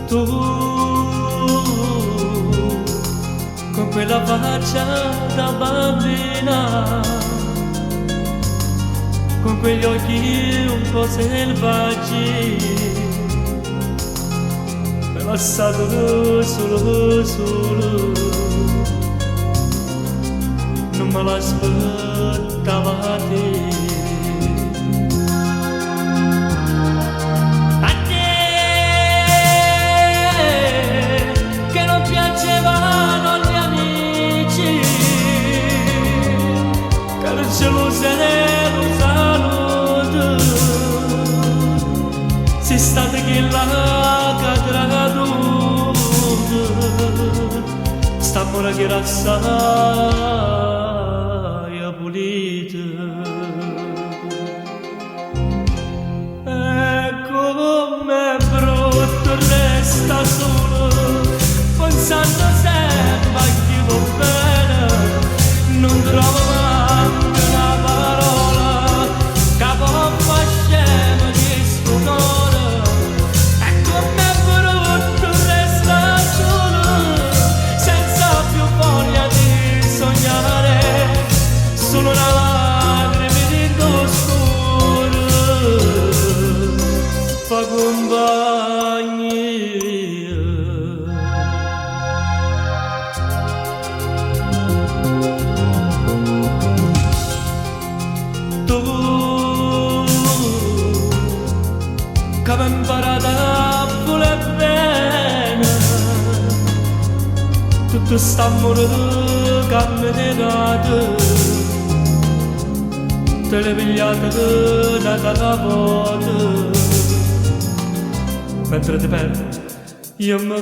Tu con quella faccia da bambina, con quegli occhi un po' selvaggi, mi hai lasciato solo, non me l'aspettava te. Si state che la caduta stamora che razzai pulita e come brutto resta solo pensando sempre a chi va bene, non trovo manco una parola che può far scemo di sto solo una lacrima di scuro fa compagnia. Tu che hai imparato a voler bene tutto st'amore che mi hai dato, te le pigliate da volte, mentre ti perdo io mi